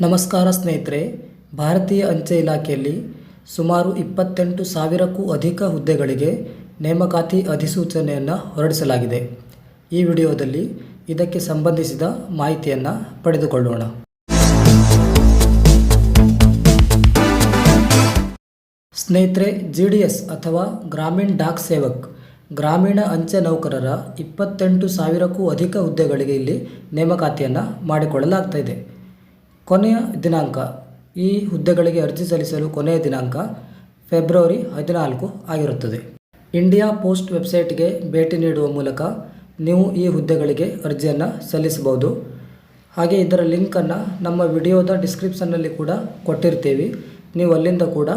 ನಮಸ್ಕಾರ ಸ್ನೇಹಿತರೆ, ಭಾರತೀಯ ಅಂಚೆ ಇಲಾಖೆಯಲ್ಲಿ ಸುಮಾರು 28,000ಕ್ಕೂ ಅಧಿಕ ಹುದ್ದೆಗಳಿಗೆ ನೇಮಕಾತಿ ಅಧಿಸೂಚನೆಯನ್ನು ಹೊರಡಿಸಲಾಗಿದೆ. ಈ ವಿಡಿಯೋದಲ್ಲಿ ಇದಕ್ಕೆ ಸಂಬಂಧಿಸಿದ ಮಾಹಿತಿಯನ್ನು ಪಡೆದುಕೊಳ್ಳೋಣ. ಸ್ನೇಹಿತರೆ, GDS ಅಥವಾ ಗ್ರಾಮೀಣ ಡಾಕ್ ಸೇವಕ್ ಗ್ರಾಮೀಣ ಅಂಚೆ ನೌಕರರ 28,000ಕ್ಕೂ ಅಧಿಕ ಹುದ್ದೆಗಳಿಗೆ ಇಲ್ಲಿ ನೇಮಕಾತಿಯನ್ನು ಮಾಡಿಕೊಳ್ಳಲಾಗ್ತಾ ಇದೆ. ಕೊನೆಯ ದಿನಾಂಕ, ಈ ಹುದ್ದೆಗಳಿಗೆ ಅರ್ಜಿ ಸಲ್ಲಿಸಲು ಕೊನೆಯ ದಿನಾಂಕ ಫೆಬ್ರವರಿ 14 ಆಗಿರುತ್ತದೆ. ಇಂಡಿಯಾ ಪೋಸ್ಟ್ ವೆಬ್ಸೈಟ್ಗೆ ಭೇಟಿ ನೀಡುವ ಮೂಲಕ ನೀವು ಈ ಹುದ್ದೆಗಳಿಗೆ ಅರ್ಜಿಯನ್ನು ಸಲ್ಲಿಸಬಹುದು. ಹಾಗೆ ಇದರ ಲಿಂಕನ್ನು ನಮ್ಮ ವಿಡಿಯೋದ ಡಿಸ್ಕ್ರಿಪ್ಷನ್ನಲ್ಲಿ ಕೂಡ ಕೊಟ್ಟಿರ್ತೀವಿ. ನೀವು ಅಲ್ಲಿಂದ ಕೂಡ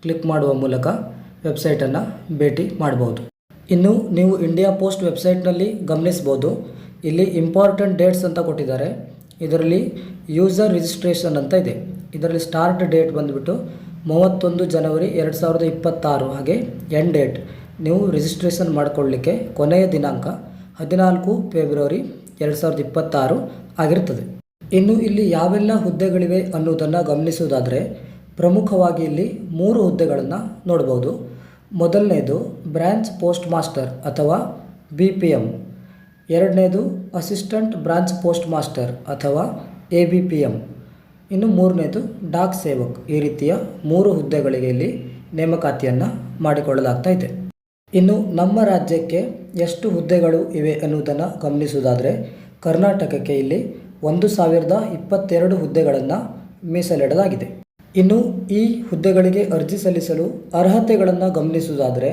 ಕ್ಲಿಕ್ ಮಾಡುವ ಮೂಲಕ ವೆಬ್ಸೈಟನ್ನು ಭೇಟಿ ಮಾಡಬಹುದು. ಇನ್ನು ನೀವು ಇಂಡಿಯಾ ಪೋಸ್ಟ್ ವೆಬ್ಸೈಟ್ನಲ್ಲಿ ಗಮನಿಸ್ಬೋದು, ಇಲ್ಲಿ ಇಂಪಾರ್ಟೆಂಟ್ ಡೇಟ್ಸ್ ಅಂತ ಕೊಟ್ಟಿದ್ದಾರೆ. ಇದರಲ್ಲಿ ಯೂಸರ್ ರಿಜಿಸ್ಟ್ರೇಷನ್ ಅಂತ ಇದೆ. ಇದರಲ್ಲಿ ಸ್ಟಾರ್ಟ್ ಡೇಟ್ ಬಂದುಬಿಟ್ಟು 31 ಜನವರಿ 2026. ಹಾಗೆ ಎಂಡ್ ಡೇಟ್, ನೀವು ರಿಜಿಸ್ಟ್ರೇಷನ್ ಮಾಡಿಕೊಳ್ಳಲಿಕ್ಕೆ ಕೊನೆಯ ದಿನಾಂಕ 14 ಫೆಬ್ರವರಿ 2026 ಆಗಿರುತ್ತದೆ. ಇನ್ನು ಇಲ್ಲಿ ಯಾವೆಲ್ಲ ಹುದ್ದೆಗಳಿವೆ ಅನ್ನೋದನ್ನು ಗಮನಿಸುವುದಾದರೆ, ಪ್ರಮುಖವಾಗಿ ಇಲ್ಲಿ 3 ಹುದ್ದೆಗಳನ್ನು ನೋಡಬಹುದು. ಮೊದಲನೇದು ಬ್ರಾಂಚ್ ಪೋಸ್ಟ್ ಮಾಸ್ಟರ್ ಅಥವಾ BPM, ಎರಡನೇದು ಅಸಿಸ್ಟೆಂಟ್ ಬ್ರಾಂಚ್ ಪೋಸ್ಟ್ ಮಾಸ್ಟರ್ ಅಥವಾ ABPM, ಇನ್ನು ಮೂರನೇದು ಡಾಕ್ ಸೇವಕ್. ಈ ರೀತಿಯ 3 ಹುದ್ದೆಗಳಿಗೆ ಇಲ್ಲಿ ನೇಮಕಾತಿಯನ್ನು ಮಾಡಿಕೊಳ್ಳಲಾಗ್ತಾ ಇದೆ. ಇನ್ನು ನಮ್ಮ ರಾಜ್ಯಕ್ಕೆ ಎಷ್ಟು ಹುದ್ದೆಗಳು ಇವೆ ಅನ್ನುವುದನ್ನು ಗಮನಿಸುವುದಾದರೆ, ಕರ್ನಾಟಕಕ್ಕೆ ಇಲ್ಲಿ 1022 ಹುದ್ದೆಗಳನ್ನು ಮೀಸಲಿಡಲಾಗಿದೆ. ಇನ್ನು ಈ ಹುದ್ದೆಗಳಿಗೆ ಅರ್ಜಿ ಸಲ್ಲಿಸಲು ಅರ್ಹತೆಗಳನ್ನು ಗಮನಿಸುವುದಾದರೆ,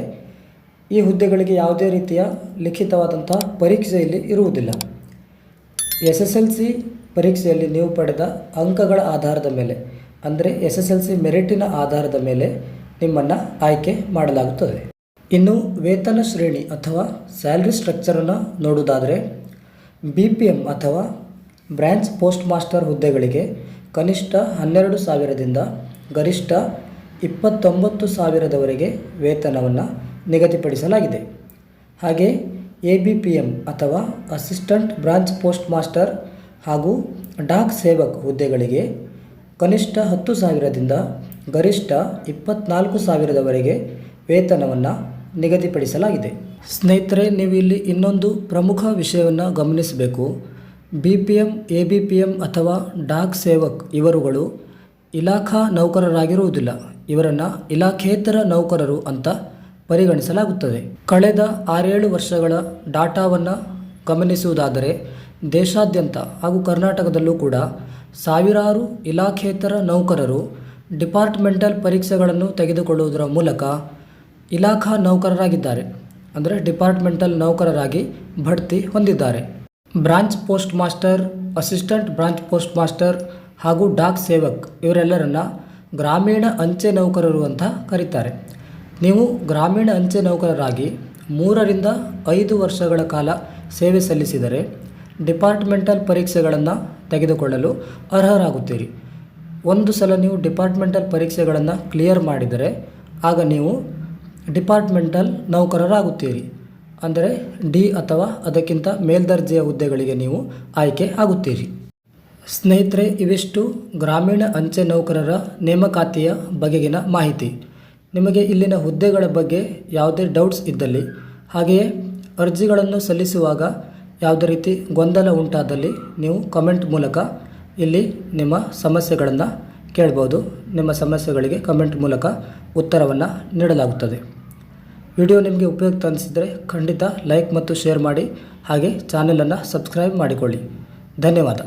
ಈ ಹುದ್ದೆಗಳಿಗೆ ಯಾವುದೇ ರೀತಿಯ ಲಿಖಿತವಾದಂಥ ಪರೀಕ್ಷೆ ಇಲ್ಲಿ ಇರುವುದಿಲ್ಲ. SSLC ಪರೀಕ್ಷೆಯಲ್ಲಿ ನೀವು ಪಡೆದ ಅಂಕಗಳ ಆಧಾರದ ಮೇಲೆ, ಅಂದರೆ SSLC ಮೆರಿಟಿನ ಆಧಾರದ ಮೇಲೆ ನಿಮ್ಮನ್ನು ಆಯ್ಕೆ ಮಾಡಲಾಗುತ್ತದೆ. ಇನ್ನು ವೇತನ ಶ್ರೇಣಿ ಅಥವಾ ಸ್ಯಾಲ್ರಿ ಸ್ಟ್ರಕ್ಚರನ್ನು ನೋಡುವುದಾದರೆ, BPM ಅಥವಾ ಬ್ರಾಂಚ್ ಪೋಸ್ಟ್ ಮಾಸ್ಟರ್ ಹುದ್ದೆಗಳಿಗೆ ಕನಿಷ್ಠ 12,000ದಿಂದ ಗರಿಷ್ಠ 29,000ದವರೆಗೆ ವೇತನವನ್ನು ನಿಗದಿಪಡಿಸಲಾಗಿದೆ. ಹಾಗೆ ABPM ಅಥವಾ ಅಸಿಸ್ಟೆಂಟ್ ಬ್ರಾಂಚ್ ಪೋಸ್ಟ್ ಮಾಸ್ಟರ್ ಹಾಗೂ ಡಾಕ್ ಸೇವಕ್ ಹುದ್ದೆಗಳಿಗೆ ಕನಿಷ್ಠ 10,000ದಿಂದ ಗರಿಷ್ಠ 24,000ದವರೆಗೆ ವೇತನವನ್ನು ನಿಗದಿಪಡಿಸಲಾಗಿದೆ. ಸ್ನೇಹಿತರೆ, ನೀವು ಇಲ್ಲಿ ಇನ್ನೊಂದು ಪ್ರಮುಖ ವಿಷಯವನ್ನು ಗಮನಿಸಬೇಕು. BPM, ABPM ಅಥವಾ ಡಾಕ್ ಸೇವಕ್ ಇವರುಗಳು ಇಲಾಖಾ ನೌಕರರಾಗಿರುವುದಿಲ್ಲ. ಇವರನ್ನು ಇಲಾಖೇತರ ನೌಕರರು ಅಂತ ಪರಿಗಣಿಸಲಾಗುತ್ತದೆ. ಕಳೆದ 6-7 ವರ್ಷಗಳ ಡಾಟಾವನ್ನು ಗಮನಿಸುವುದಾದರೆ, ದೇಶಾದ್ಯಂತ ಹಾಗೂ ಕರ್ನಾಟಕದಲ್ಲೂ ಕೂಡ ಸಾವಿರಾರು ಇಲಾಖೇತರ ನೌಕರರು ಡಿಪಾರ್ಟ್ಮೆಂಟಲ್ ಪರೀಕ್ಷೆಗಳನ್ನು ತೆಗೆದುಕೊಳ್ಳುವುದರ ಮೂಲಕ ಇಲಾಖಾ ನೌಕರರಾಗಿದ್ದಾರೆ. ಅಂದರೆ ಡಿಪಾರ್ಟ್ಮೆಂಟಲ್ ನೌಕರರಾಗಿ ಬಡ್ತಿ ಹೊಂದಿದ್ದಾರೆ. Branch post master, assistant branch post master ಹಾಗೂ ಡಾಕ್ ಸೇವಕ್ ಇವರೆಲ್ಲರನ್ನ ಗ್ರಾಮೀಣ ಅಂಚೆ ನೌಕರರು ಅಂತ ಕರೀತಾರೆ. ನೀವು ಗ್ರಾಮೀಣ ಅಂಚೆ ನೌಕರರಾಗಿ 3 ರಿಂದ 5 ವರ್ಷಗಳ ಕಾಲ ಸೇವೆ ಸಲ್ಲಿಸಿದರೆ ಡಿಪಾರ್ಟ್ಮೆಂಟಲ್ ಪರೀಕ್ಷೆಗಳನ್ನು ತೆಗೆದುಕೊಳ್ಳಲು ಅರ್ಹರಾಗುತ್ತೀರಿ. ಒಂದು ಸಲ ನೀವು ಡಿಪಾರ್ಟ್ಮೆಂಟಲ್ ಪರೀಕ್ಷೆಗಳನ್ನು ಕ್ಲಿಯರ್ ಮಾಡಿದರೆ ಆಗ ನೀವು ಡಿಪಾರ್ಟ್ಮೆಂಟಲ್ ನೌಕರರಾಗುತ್ತೀರಿ. ಅಂದರೆ D ಅಥವಾ ಅದಕ್ಕಿಂತ ಮೇಲ್ದರ್ಜೆಯ ಹುದ್ದೆಗಳಿಗೆ ನೀವು ಆಯ್ಕೆ ಆಗುತ್ತೀರಿ. ಸ್ನೇಹಿತರೆ, ಇವಿಷ್ಟು ಗ್ರಾಮೀಣ ಅಂಚೆ ನೌಕರರ ನೇಮಕಾತಿಯ ಬಗೆಗಿನ ಮಾಹಿತಿ. ನಿಮಗೆ ಇಲ್ಲಿನ ಹುದ್ದೆಗಳ ಬಗ್ಗೆ ಯಾವುದೇ ಡೌಟ್ಸ್ ಇದ್ದಲ್ಲಿ, ಹಾಗೆಯೇ ಅರ್ಜಿಗಳನ್ನು ಸಲ್ಲಿಸುವಾಗ ಯಾವುದೇ ರೀತಿ ಗೊಂದಲ ಉಂಟಾದಲ್ಲಿ ನೀವು ಕಮೆಂಟ್ ಮೂಲಕ ಇಲ್ಲಿ ನಿಮ್ಮ ಸಮಸ್ಯೆಗಳನ್ನು ಕೇಳ್ಬೋದು. ನಿಮ್ಮ ಸಮಸ್ಯೆಗಳಿಗೆ ಕಮೆಂಟ್ ಮೂಲಕ ಉತ್ತರವನ್ನು ನೀಡಲಾಗುತ್ತದೆ. ವಿಡಿಯೋ ನಿಮಗೆ ಉಪಯುಕ್ತ ಅನಿಸಿದರೆ ಖಂಡಿತ ಲೈಕ್ ಮತ್ತು ಶೇರ್ ಮಾಡಿ. ಹಾಗೆ ಚಾನಲನ್ನು ಸಬ್ಸ್ಕ್ರೈಬ್ ಮಾಡಿಕೊಳ್ಳಿ. ಧನ್ಯವಾದ.